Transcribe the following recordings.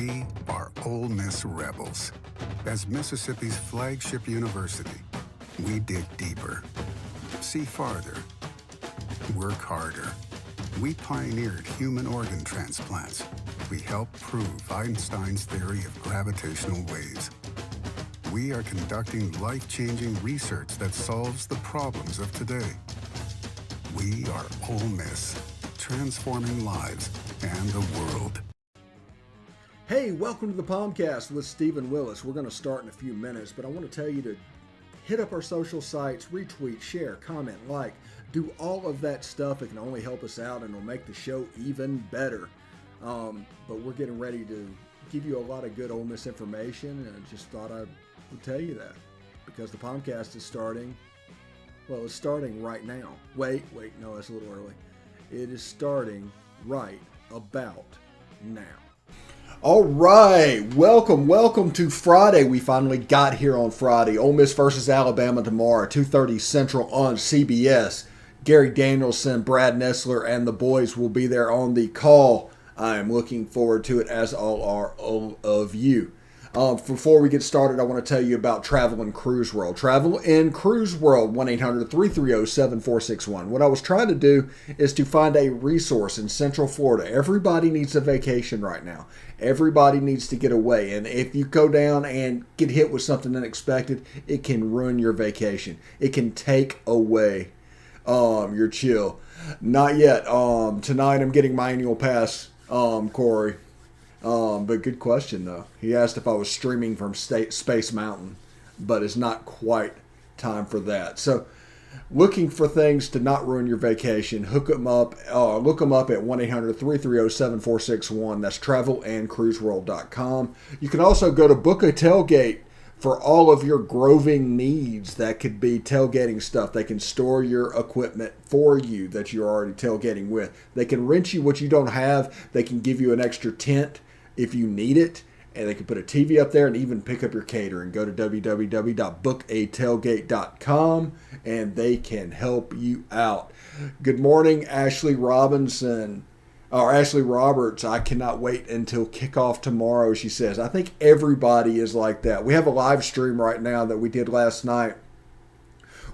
We are Ole Miss Rebels. As Mississippi's flagship university, we dig deeper, see farther, work harder. We pioneered human organ transplants. We helped prove Einstein's theory of gravitational waves. We are conducting life-changing research that solves the problems of today. We are Ole Miss, transforming lives and the world. Hey, welcome to the POMcast with Stephen Willis. We're going to start in a few minutes, but I want to tell you to hit up our social sites, retweet, share, comment, like, do all of that stuff. It can only help us out and it'll make the show even better. But we're getting ready to give you a lot of good Ole Miss information, and I just thought I would tell you that because the POMcast is starting. Well, it's starting right now. Wait, no, that's a little early. It is starting right about now. All right, welcome to Friday. We finally got here on Friday. Ole Miss versus Alabama tomorrow, 2:30 Central on CBS. Gary Danielson, Brad Nessler, and the boys will be there on the call. I am looking forward to it, as all of you. Before we get started, I want to tell you about Travel and Cruise World. Travel and Cruise World, 1-800-330-7461. What I was trying to do is to find a resource in Central Florida. Everybody needs a vacation right now. Everybody needs to get away. And if you go down and get hit with something unexpected, it can ruin your vacation. It can take away your chill. Not yet. Tonight I'm getting my annual pass, Corey. But good question, though. He asked if I was streaming from Space Mountain, but it's not quite time for that. So, looking for things to not ruin your vacation, look them up at 1-800-330-7461. That's travelandcruiseworld.com. You can also go to book a tailgate for all of your groving needs. That could be tailgating stuff. They can store your equipment for you that you're already tailgating with. They can rent you what you don't have. They can give you an extra tent if you need it, and they can put a TV up there and even pick up your catering. Go to www.bookatailgate.com and they can help you out. Good morning, Ashley Robinson, or Ashley Roberts. I cannot wait until kickoff tomorrow, she says. I think everybody is like that. We have a live stream right now that we did last night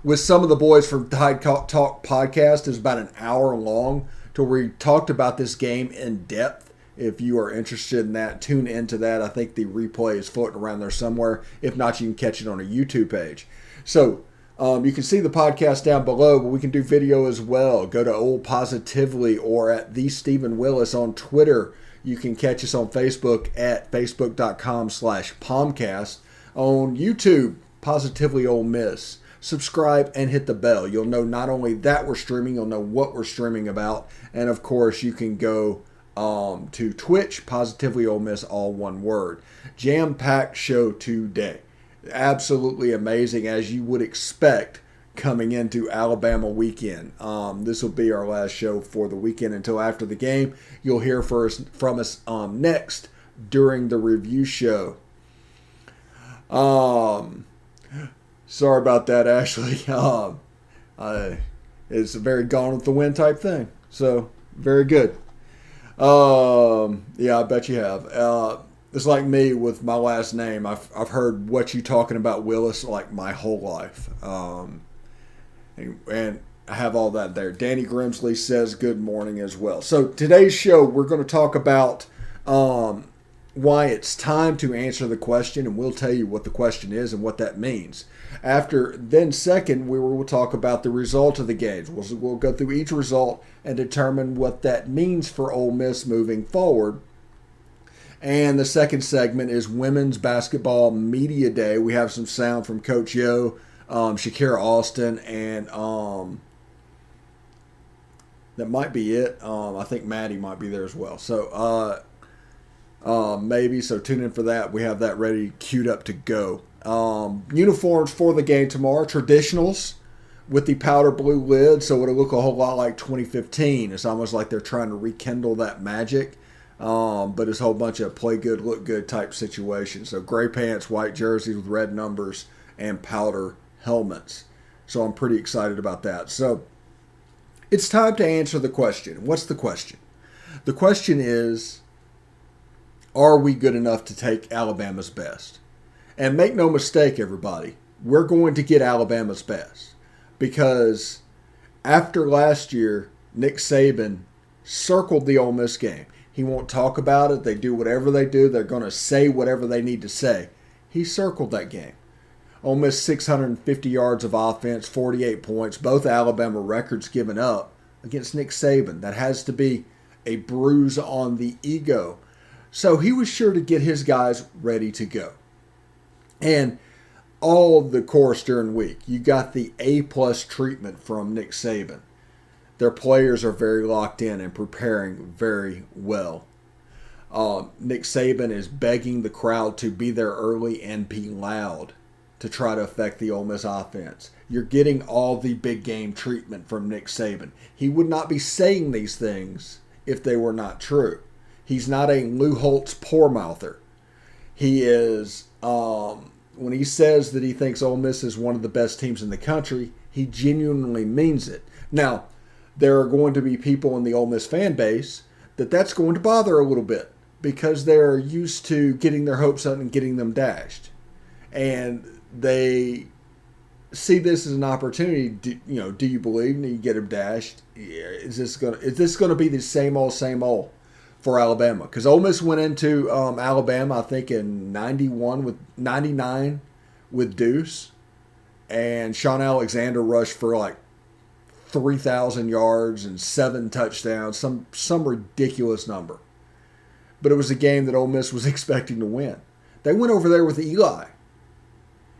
with some of the boys from Tide Talk podcast. It's about an hour long to where we talked about this game in depth. If you are interested in that, tune into that. I think the replay is floating around there somewhere. If not, you can catch it on a YouTube page. So you can see the podcast down below, but we can do video as well. Go to Old Positively or at The Stephen Willis on Twitter. You can catch us on Facebook at facebook.com/POMcast. On YouTube, Positively Ole Miss. Subscribe and hit the bell. You'll know not only that we're streaming, you'll know what we're streaming about. And of course, you can go to Twitch, Positively Ole Miss, all one word. Jam-packed show today. Absolutely amazing, as you would expect coming into Alabama weekend. This will be our last show for the weekend until after the game. You'll hear from us next during the review show. Sorry about that, Ashley. It's a very Gone with the Wind type thing. So, very good. Yeah, I bet you have. It's like me with my last name. I've heard what you talking about, Willis, like my whole life. And I have all that there. Danny Grimsley says good morning as well. So today's show, we're going to talk about why it's time to answer the question, and we'll tell you what the question is and what that means. Second, we will talk about the result of the games. We'll go through each result and determine what that means for Ole Miss moving forward. And the second segment is Women's Basketball Media Day. We have some sound from Coach Yo, Shakira Austin, and that might be it. I think Maddie might be there as well. So maybe. So tune in for that. We have that ready, queued up to go. Uniforms for the game tomorrow. Traditionals with the powder blue lid, so it'll look a whole lot like 2015. It's almost like they're trying to rekindle that magic. But it's a whole bunch of play good, look good type situations. So gray pants, white jerseys with red numbers, and powder helmets. So I'm pretty excited about that. So it's time to answer the question. What's the question? The question is, Are we good enough to take Alabama's best? And make no mistake, everybody, we're going to get Alabama's best because after last year, Nick Saban circled the Ole Miss game. He won't talk about it. They do whatever they do. They're going to say whatever they need to say. He circled that game. Ole Miss 650 yards of offense, 48 points, both Alabama records given up against Nick Saban. That has to be a bruise on the ego. So he was sure to get his guys ready to go. And all the course during the week, you got the A-plus treatment from Nick Saban. Their players are very locked in and preparing very well. Nick Saban is begging the crowd to be there early and be loud to try to affect the Ole Miss offense. You're getting all the big game treatment from Nick Saban. He would not be saying these things if they were not true. He's not a Lou Holtz poor mouther. He is, when he says that he thinks Ole Miss is one of the best teams in the country, he genuinely means it. Now, there are going to be people in the Ole Miss fan base that's going to bother a little bit because they're used to getting their hopes up and getting them dashed. And they see this as an opportunity. Do you believe? And you get them dashed. Is this going to be the same old for Alabama? Because Ole Miss went into Alabama, I think, in 99 with Deuce, and Sean Alexander rushed for like 3,000 yards and 7 touchdowns, some ridiculous number. But it was a game that Ole Miss was expecting to win. They went over there with Eli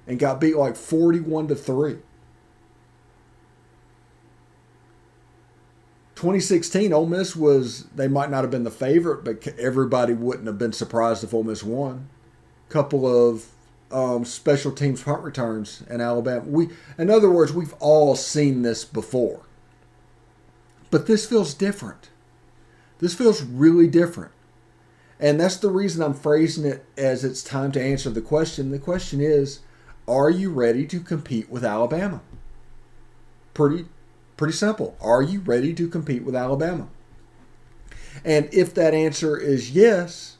and got beat like 41-3. 2016, Ole Miss they might not have been the favorite, but everybody wouldn't have been surprised if Ole Miss won. Couple of special teams punt returns in Alabama. In other words, we've all seen this before. But this feels different. This feels really different. And that's the reason I'm phrasing it as it's time to answer the question. The question is, are you ready to compete with Alabama? Pretty simple. Are you ready to compete with Alabama? And if that answer is yes,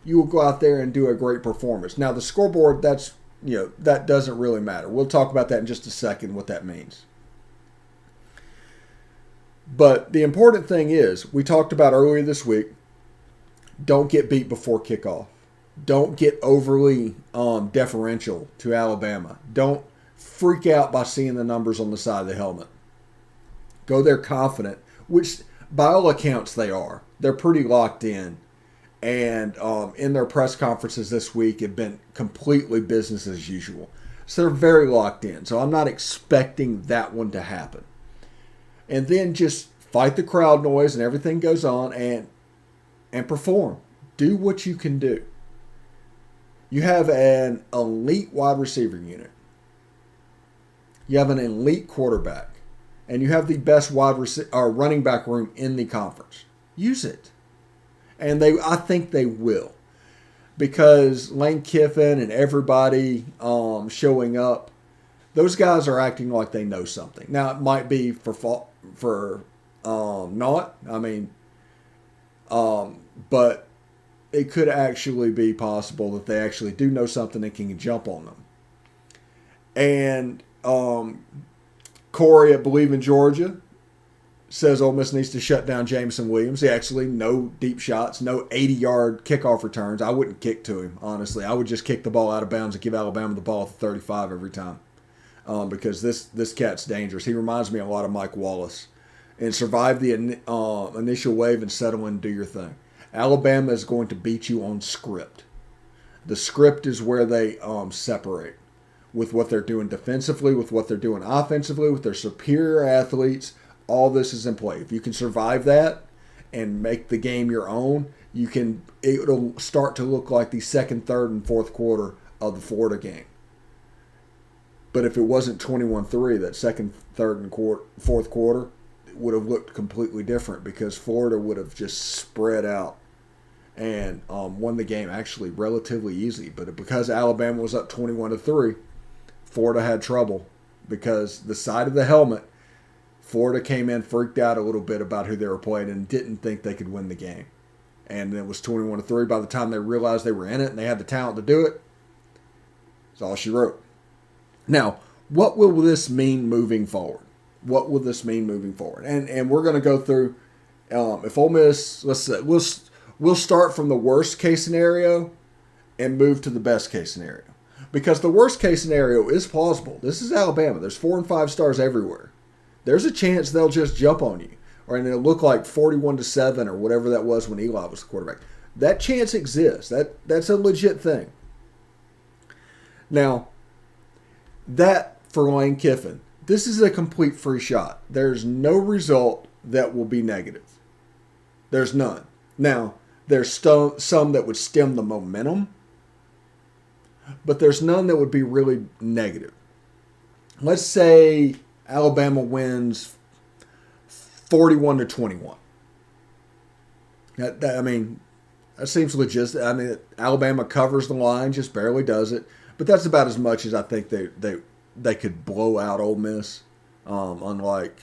you will go out there and do a great performance. Now, the scoreboard, that doesn't really matter. We'll talk about that in just a second, what that means. But the important thing is, we talked about earlier this week, don't get beat before kickoff. Don't get overly deferential to Alabama. Don't freak out by seeing the numbers on the side of the helmet. Go there confident, which by all accounts they are. They're pretty locked in. And in their press conferences this week have been completely business as usual. So they're very locked in. So I'm not expecting that one to happen. And then just fight the crowd noise and everything goes on and perform. Do what you can do. You have an elite wide receiver unit. You have an elite quarterback. And you have the best running back room in the conference. Use it. And I think they will. Because Lane Kiffin and everybody showing up, those guys are acting like they know something. Now, it might be for not. I mean, but it could actually be possible that they actually do know something and can jump on them. And Corey at Believe in Georgia says Ole Miss needs to shut down Jameson Williams. He actually, no deep shots, no 80-yard kickoff returns. I wouldn't kick to him, honestly. I would just kick the ball out of bounds and give Alabama the ball at the 35 every time because this cat's dangerous. He reminds me a lot of Mike Wallace. And survive the initial wave and settle in and do your thing. Alabama is going to beat you on script. The script is where they separate with what they're doing defensively, with what they're doing offensively, with their superior athletes. All this is in play. If you can survive that and make the game your own, it'll start to look like the second, third, and fourth quarter of the Florida game. But if it wasn't 21-3, that second, third, and fourth quarter, it would have looked completely different because Florida would have just spread out and won the game actually relatively easy. But because Alabama was up 21-3, Florida had trouble because the side of the helmet, Florida came in, freaked out a little bit about who they were playing and didn't think they could win the game. And it was 21-3 by the time they realized they were in it and they had the talent to do it. That's all she wrote. Now, what will this mean moving forward? What will this mean moving forward? And we're going to go through, if Ole Miss, let's say, we'll start from the worst case scenario and move to the best case scenario. Because the worst case scenario is plausible. This is Alabama. There's 4 and 5 stars everywhere. There's a chance they'll just jump on you. And it'll look like 41-7 or whatever that was when Eli was the quarterback. That chance exists. That's a legit thing. Now, that for Lane Kiffin, this is a complete free shot. There's no result that will be negative. There's none. Now, there's some that would stem the momentum, but there's none that would be really negative. Let's say Alabama wins 41-21. That seems legit. I mean, Alabama covers the line, just barely does it. But that's about as much as I think they could blow out Ole Miss, unlike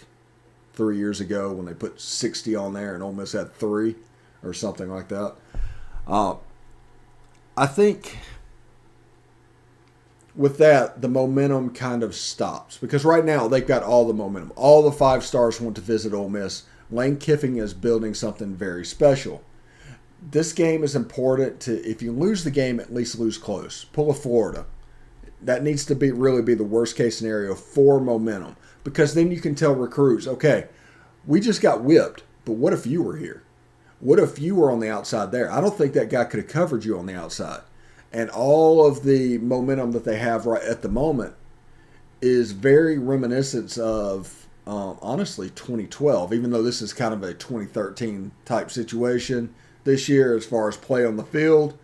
3 years ago when they put 60 on there and Ole Miss had 3 or something like that. I think with that, the momentum kind of stops because right now they've got all the momentum. All the 5 stars want to visit Ole Miss. Lane Kiffin is building something very special. This game is important to, if you lose the game, at least lose close. Pull a Florida. That needs to really be the worst case scenario for momentum because then you can tell recruits, okay, we just got whipped, but what if you were here? What if you were on the outside there? I don't think that guy could have covered you on the outside. And all of the momentum that they have right at the moment is very reminiscent of, honestly, 2012, even though this is kind of a 2013 type situation this year as far as play on the field.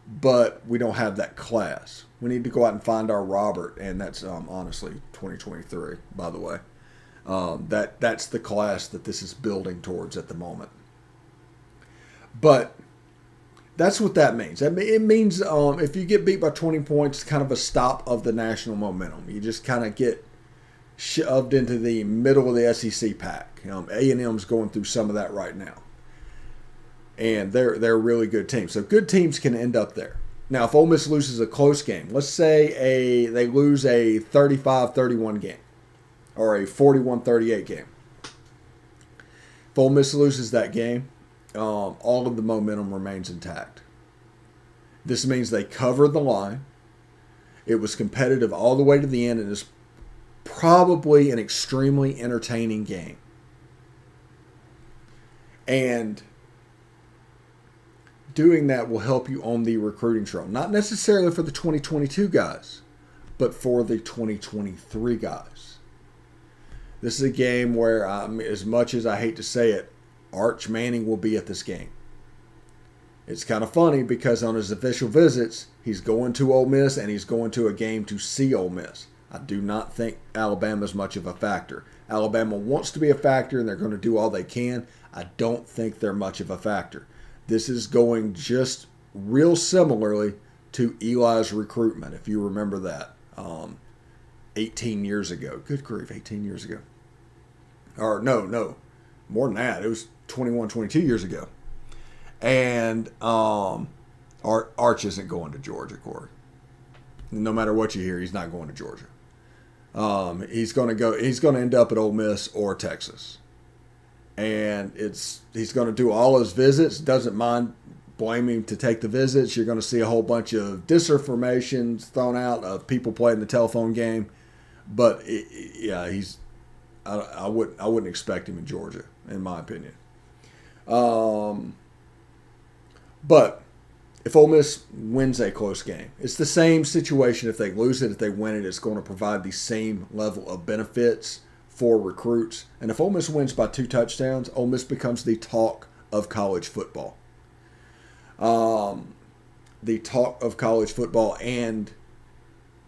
But we don't have that class. We need to go out and find our Robert, and that's honestly 2023, by the way. That's the class that this is building towards at the moment. But that's what that means. It means if you get beat by 20 points, it's kind of a stop of the national momentum. You just kind of get shoved into the middle of the SEC pack. A&M's going through some of that right now. And they're a really good team. So good teams can end up there. Now, if Ole Miss loses a close game, let's say they lose a 35-31 game or a 41-38 game. If Ole Miss loses that game, all of the momentum remains intact. This means they covered the line. It was competitive all the way to the end, and it's probably an extremely entertaining game. And doing that will help you on the recruiting trail. Not necessarily for the 2022 guys, but for the 2023 guys. This is a game where, as much as I hate to say it, Arch Manning will be at this game. It's kind of funny because on his official visits, he's going to Ole Miss and he's going to a game to see Ole Miss. I do not think Alabama's much of a factor. Alabama wants to be a factor and they're going to do all they can. I don't think they're much of a factor. This is going just real similarly to Eli's recruitment, if you remember that, 18 years ago. Good grief, 18 years ago. Or no, more than that. It was 21, 22 years ago. And Arch isn't going to Georgia, Corey. No matter what you hear, he's not going to Georgia. He's going to end up at Ole Miss or Texas. And he's going to do all his visits. Doesn't mind blaming him to take the visits. You're going to see a whole bunch of disinformation thrown out of people playing the telephone game. But I wouldn't expect him in Georgia, in my opinion. But if Ole Miss wins a close game, it's the same situation. If they lose it, if they win it, it's going to provide the same level of benefits for recruits. And if Ole Miss wins by 2 touchdowns, Ole Miss becomes the talk of college football. The talk of college football, and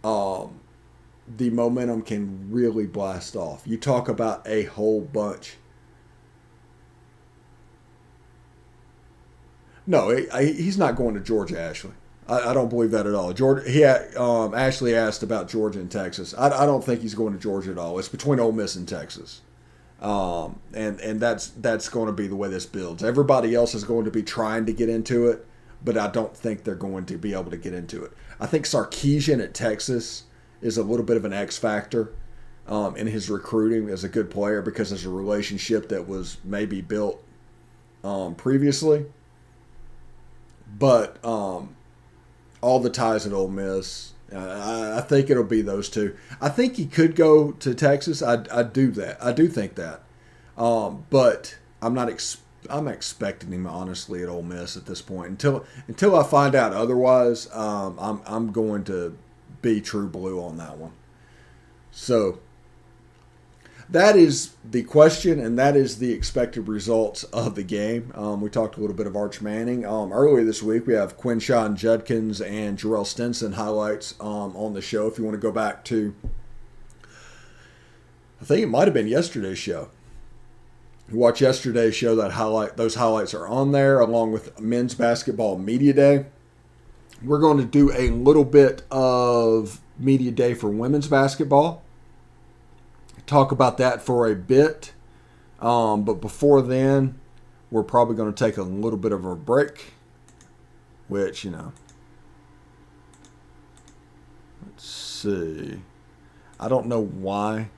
the momentum can really blast off. You talk about a whole bunch. No, he's not going to Georgia, Ashley. I don't believe that at all. Ashley asked about Georgia and Texas. I don't think he's going to Georgia at all. It's between Ole Miss and Texas. And that's going to be the way this builds. Everybody else is going to be trying to get into it, but I don't think they're going to be able to get into it. I think Sarkisian at Texas is a little bit of an X factor in his recruiting as a good player because there's a relationship that was maybe built previously. But all the ties at Ole Miss, I think it'll be those two. I think he could go to Texas. I do that. I do think that. But I'm not. I'm expecting him honestly at Ole Miss at this point until I find out otherwise. I'm going to be true blue on that one. So that is the question, and that is the expected results of the game. We talked a little bit of Arch Manning. Earlier this week, we have Quinshon Judkins and Jarrell Stinson highlights on the show. If you want to go back to, I think it might have been yesterday's show. You watch yesterday's show, those highlights are on there, along with Men's Basketball Media Day. We're going to do a little bit of Media Day for Women's Basketball. Talk about that for a bit. But before then, we're probably going to take a little bit of a break, which, let's see. I don't know why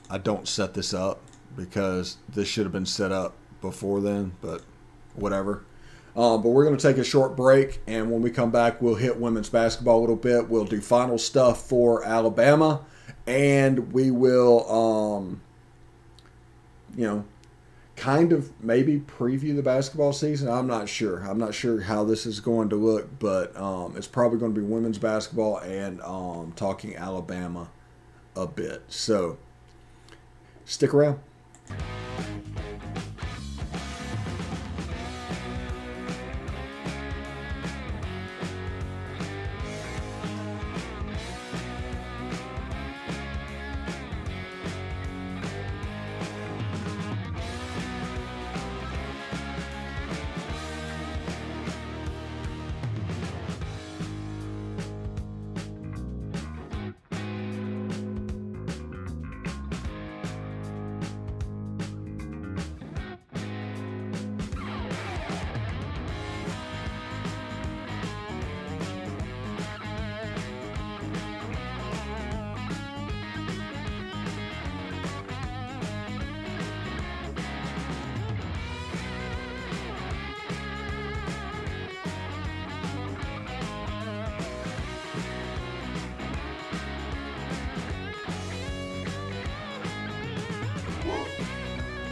I don't set this up because this should have been set up before then, but whatever. But we're going to take a short break, and when we come back, we'll hit women's basketball a little bit. We'll do final stuff for Alabama. And we will, kind of maybe preview the basketball season. I'm not sure. I'm not sure how this is going to look, but it's probably going to be women's basketball and talking Alabama a bit. So stick around.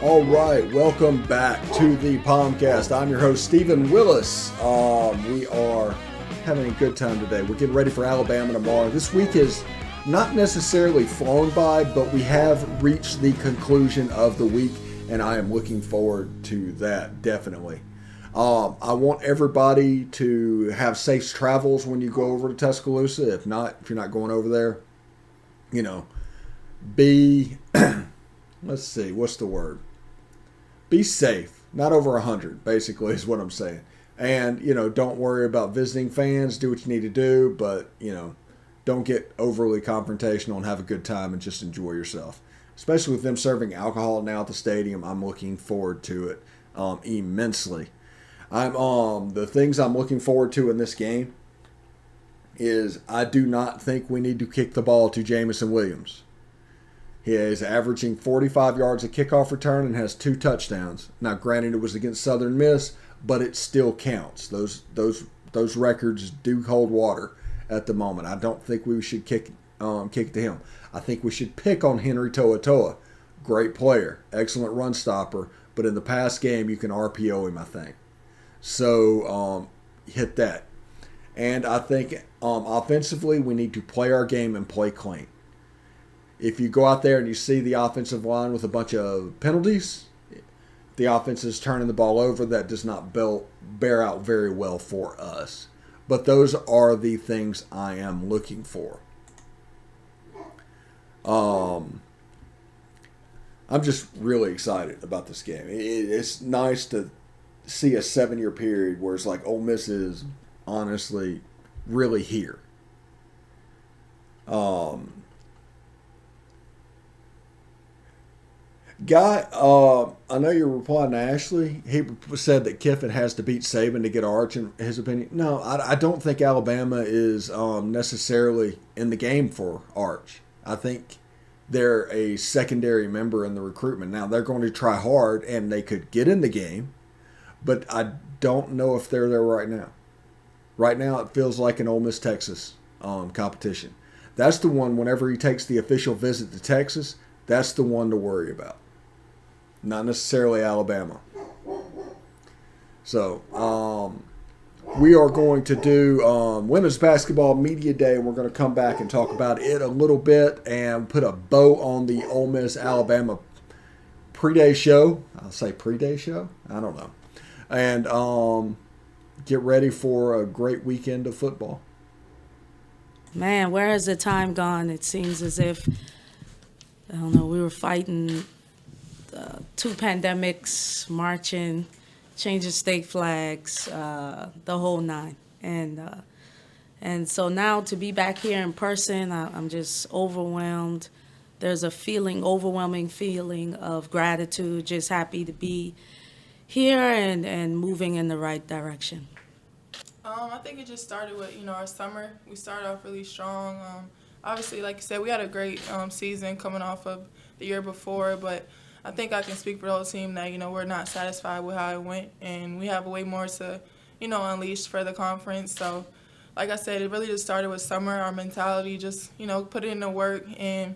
All right, welcome back to the POMcast. I'm your host, Stephen Willis. We are having a good time today. We're getting ready for Alabama tomorrow. This week is not necessarily flown by, but we have reached the conclusion of the week, and I am looking forward to that, definitely. I want everybody to have safe travels when you go over to Tuscaloosa. If you're not going over there, be, let's see, what's the word? Be safe, not over 100, basically, is what I'm saying. And, don't worry about visiting fans. Do what you need to do, but, don't get overly confrontational and have a good time and just enjoy yourself. Especially with them serving alcohol now at the stadium, I'm looking forward to it immensely. The things I'm looking forward to in this game is I do not think we need to kick the ball to Jamison Williams. He is averaging 45 yards a kickoff return and has 2 touchdowns. Now, granted, it was against Southern Miss, but it still counts. Those records do hold water at the moment. I don't think we should kick to him. I think we should pick on Henry To'oTo'o. Great player, excellent run stopper, but in the past game you can RPO him, I think. So hit that. And I think offensively we need to play our game and play clean. If you go out there and you see the offensive line with a bunch of penalties, the offense is turning the ball over. That does not bear out very well for us. But those are the things I am looking for. I'm just really excited about this game. It's nice to see a 7-year period where it's like Ole Miss is honestly really here. Guy, I know you're replying to Ashley. He said that Kiffin has to beat Saban to get Arch, in his opinion. No, I don't think Alabama is necessarily in the game for Arch. I think they're a secondary member in the recruitment. Now, they're going to try hard, and they could get in the game, but I don't know if they're there right now. Right now, it feels like an Ole Miss Texas competition. That's the one, whenever he takes the official visit to Texas, that's the one to worry about. Not necessarily Alabama. So, we are going to do Women's Basketball Media Day, and we're going to come back and talk about it a little bit and put a bow on the Ole Miss Alabama pre-day show. I'll say pre-day show? I don't know. And get ready for a great weekend of football. Man, where has the time gone? It seems as if, I don't know, we were fighting 2 pandemics, marching, changing state flags, the whole nine. And so now to be back here in person, I'm just overwhelmed. There's a overwhelming feeling of gratitude, just happy to be here and moving in the right direction. I think it just started with, our summer. We started off really strong. Obviously, like you said, we had a great season coming off of the year before, but I think I can speak for the whole team that, we're not satisfied with how it went, and we have way more to, unleash for the conference. So, like I said, it really just started with summer, our mentality, just, put it in the work. And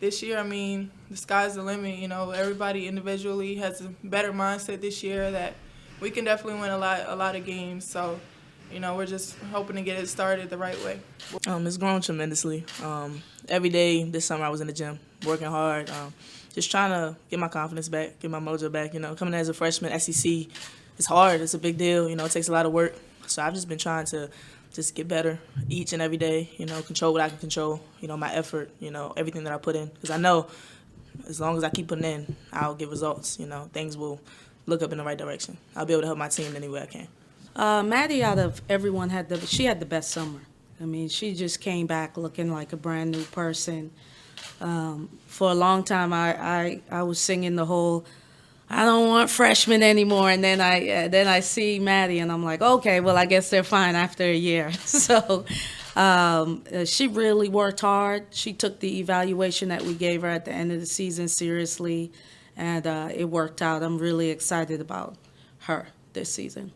this year, the sky's the limit. Everybody individually has a better mindset this year that we can definitely win a lot of games. So, we're just hoping to get it started the right way. It's grown tremendously. Every day this summer I was in the gym, working hard, just trying to get my confidence back, get my mojo back. Coming in as a freshman, SEC, it's hard. It's a big deal. It takes a lot of work. So I've just been trying to just get better each and every day, control what I can control, my effort, everything that I put in. Because I know as long as I keep putting in, I'll get results. Things will look up in the right direction. I'll be able to help my team any way I can. Maddie, out of everyone, she had the best summer. She just came back looking like a brand new person. For a long time, I was singing the whole, I don't want freshmen anymore, and then I see Maddie, and I'm like, okay, well, I guess they're fine after a year. So she really worked hard. She took the evaluation that we gave her at the end of the season seriously, and it worked out. I'm really excited about her this season.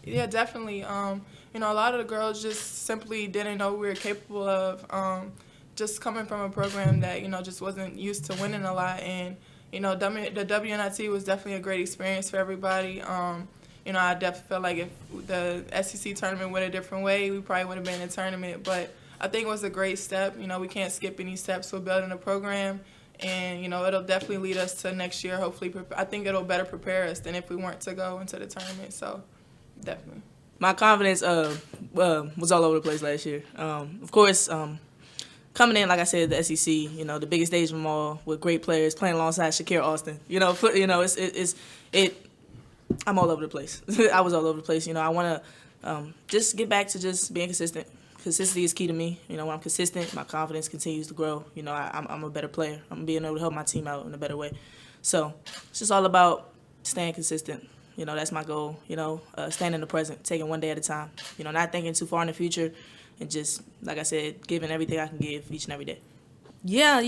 Yeah, definitely. A lot of the girls just simply didn't know we were capable of. Just coming from a program that, just wasn't used to winning a lot. And, the WNIT was definitely a great experience for everybody. I definitely felt like if the SEC tournament went a different way, we probably would have been in the tournament. But I think it was a great step. We can't skip any steps with building a program. And, it'll definitely lead us to next year, hopefully. I think it'll better prepare us than if we weren't to go into the tournament. So, definitely. My confidence was all over the place last year. Of course, coming in, like I said, the SEC, the biggest stage of them all, with great players, playing alongside Shakira Austin. I'm all over the place. I was all over the place. I want to just get back to just being consistent. Consistency is key to me. When I'm consistent, my confidence continues to grow. I'm a better player. I'm being able to help my team out in a better way. So it's just all about staying consistent. That's my goal. Staying in the present, taking one day at a time. Not thinking too far in the future, and just, like I said, giving everything I can give each and every day. Yeah,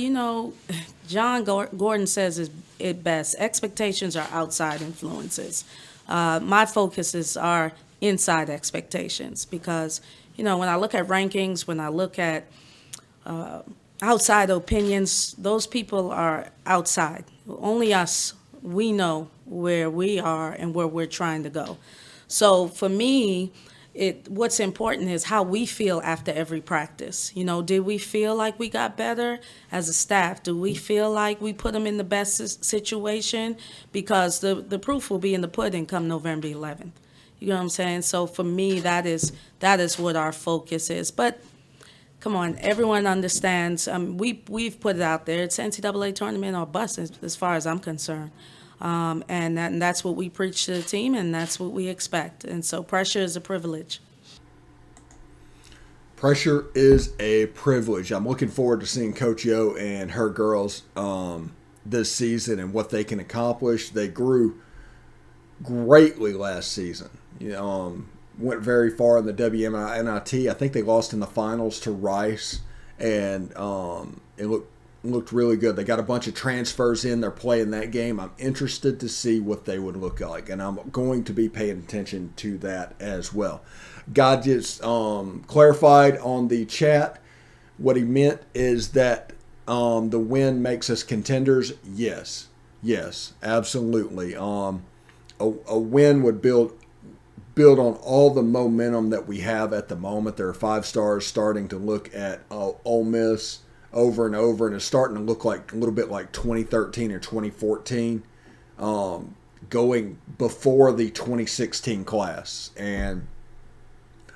John Gordon says it best. Expectations are outside influences. My focuses are inside expectations because, when I look at rankings, when I look at outside opinions, those people are outside. Only us, we know where we are and where we're trying to go. So for me, what's important is how we feel after every practice. Did we feel like we got better as a staff? Do we feel like we put them in the best situation? Because the proof will be in the pudding come November 11th. You know what I'm saying? So for me, that is what our focus is. But come on, everyone understands. We've put it out there. It's NCAA tournament or bust as far as I'm concerned. And that's what we preach to the team, and that's what we expect. And so pressure is a privilege. Pressure is a privilege. I'm looking forward to seeing Coach Yo and her girls this season and what they can accomplish. They grew greatly last season. Went very far in the WNIT. I think they lost in the finals to Rice, and it looked really good. They got a bunch of transfers in. They're playing that game. I'm interested to see what they would look like, and I'm going to be paying attention to that as well. God just clarified on the chat what he meant is that the win makes us contenders. Yes, absolutely. A win would build on all the momentum that we have at the moment. There are 5 stars starting to look at Ole Miss over and over, and it's starting to look like a little bit like 2013 or 2014, going before the 2016 class. And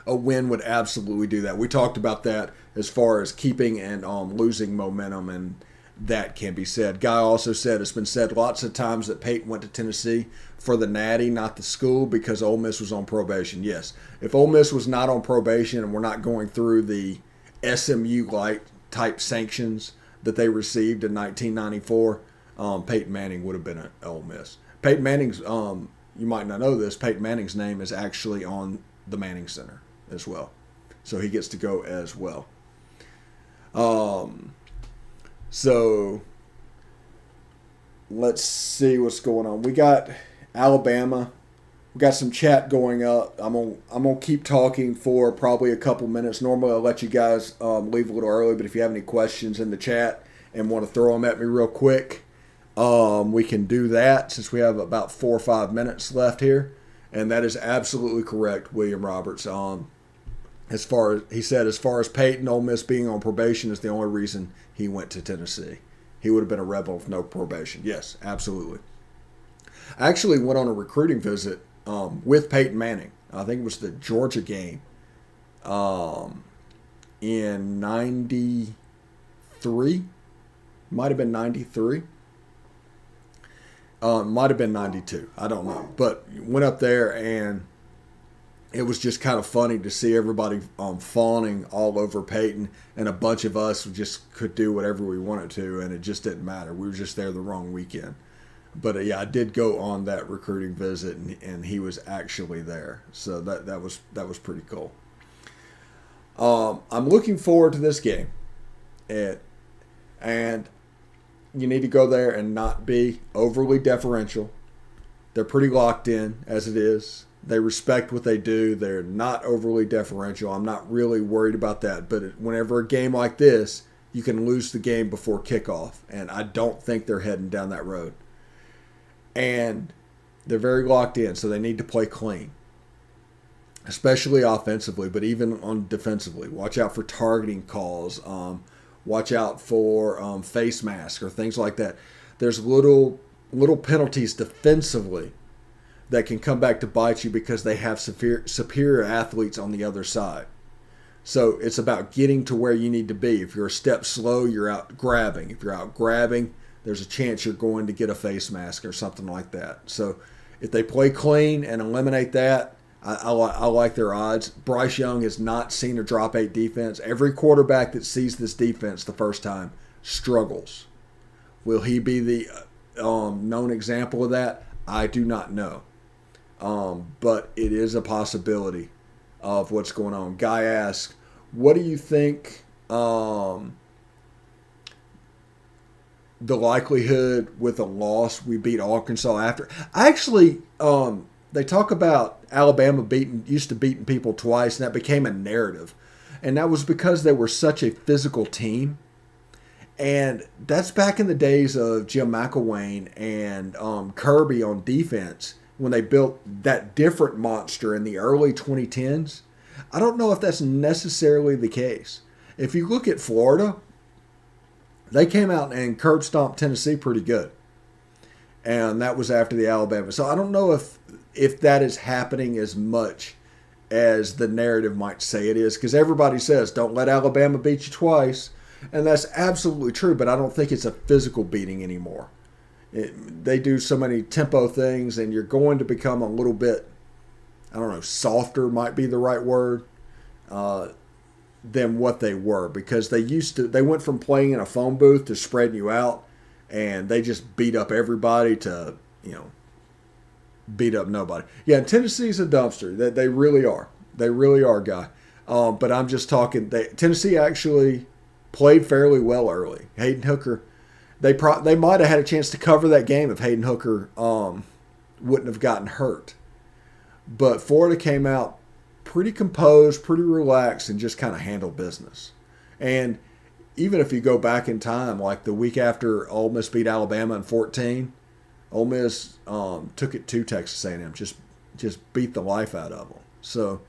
a win would absolutely do that. We talked about that as far as keeping and losing momentum, and that can be said. Guy also said it's been said lots of times that Peyton went to Tennessee for the natty, not the school, because Ole Miss was on probation. Yes, if Ole Miss was not on probation and we're not going through the SMU-like type sanctions that they received in 1994, Peyton Manning would have been at Ole Miss. Peyton Manning's, you might not know this, Peyton Manning's name is actually on the Manning Center as well. So he gets to go as well. So let's see what's going on. We got Alabama. We got some chat going up. I'm gonna keep talking for probably a couple minutes. Normally I'll let you guys leave a little early, but if you have any questions in the chat and want to throw them at me real quick, we can do that since we have about 4 or 5 minutes left here. And that is absolutely correct, William Roberts. As far as Peyton, Ole Miss being on probation is the only reason he went to Tennessee. He would have been a Rebel with no probation. Yes, absolutely. I actually went on a recruiting visit with Peyton Manning. I think it was the Georgia game in 93. Might have been 93. Might have been 92. I don't know. But went up there, and it was just kind of funny to see everybody fawning all over Peyton, and a bunch of us just could do whatever we wanted to, and it just didn't matter. We were just there the wrong weekend. But yeah, I did go on that recruiting visit, and he was actually there. So that was pretty cool. I'm looking forward to this game, and you need to go there and not be overly deferential. They're pretty locked in as it is. They respect what they do. They're not overly deferential. I'm not really worried about that. But whenever a game like this, you can lose the game before kickoff, and I don't think they're heading down that road. And they're very locked in, so they need to play clean, especially offensively, but even on defensively. Watch out for targeting calls. Watch out for face masks or things like that. There's little penalties defensively that can come back to bite you because they have superior athletes on the other side. So it's about getting to where you need to be. If you're a step slow, you're out grabbing. If you're out grabbing, there's a chance you're going to get a face mask or something like that. So if they play clean and eliminate that, I like their odds. Bryce Young has not seen a drop 8 defense. Every quarterback that sees this defense the first time struggles. Will he be the known example of that? I do not know. But it is a possibility of what's going on. Guy asks, what do you think the likelihood with a loss we beat Arkansas after? Actually, they talk about Alabama used to beating people twice, and that became a narrative. And that was because they were such a physical team. And that's back in the days of Jim McElwain and Kirby on defense when they built that different monster in the early 2010s. I don't know if that's necessarily the case. If you look at Florida, they came out and curb stomped Tennessee pretty good. And that was after the Alabama. So I don't know if that is happening as much as the narrative might say it is, because everybody says, don't let Alabama beat you twice. And that's absolutely true, but I don't think it's a physical beating anymore. They do so many tempo things, and you're going to become a little bit, I don't know, softer might be the right word, than what they were, because they went from playing in a phone booth to spreading you out, and they just beat up everybody to, beat up nobody. Yeah, Tennessee's a dumpster. They really are. They really are, guy. But I'm just talking. Tennessee actually played fairly well early. Hayden Hooker, they might have had a chance to cover that game if Hayden Hooker wouldn't have gotten hurt. But Florida came out pretty composed, pretty relaxed, and just kind of handled business. And even if you go back in time, like the week after Ole Miss beat Alabama in 14, Ole Miss took it to Texas A&M, just beat the life out of them. So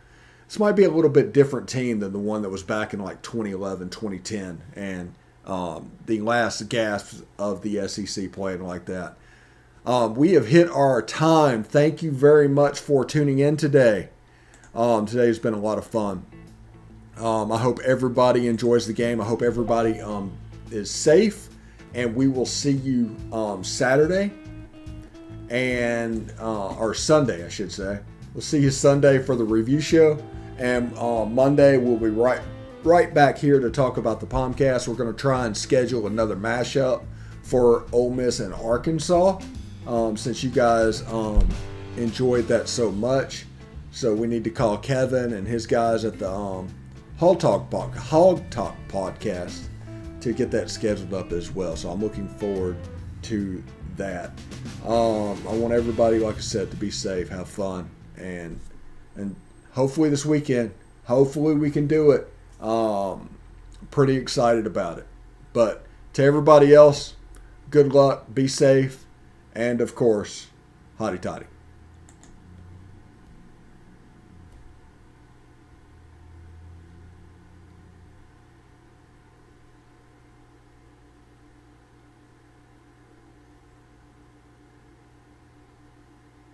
this might be a little bit different team than the one that was back in like 2011, 2010, and the last gasp of the SEC playing like that. We have hit our time. Thank you very much for tuning in today. Today's been a lot of fun. I hope everybody enjoys the game. I hope everybody is safe, and we will see you Saturday or Sunday, I should say. We'll see you Sunday for the review show, and Monday we'll be right back here to talk about the POMcast. We're going to try and schedule another mashup for Ole Miss and Arkansas, since you guys enjoyed that so much. So we need to call Kevin and his guys at the Hog Talk podcast to get that scheduled up as well. So I'm looking forward to that. I want everybody, like I said, to be safe, have fun, and hopefully this weekend, hopefully we can do it. Pretty excited about it. But to everybody else, good luck, be safe, and of course, hotty toddy.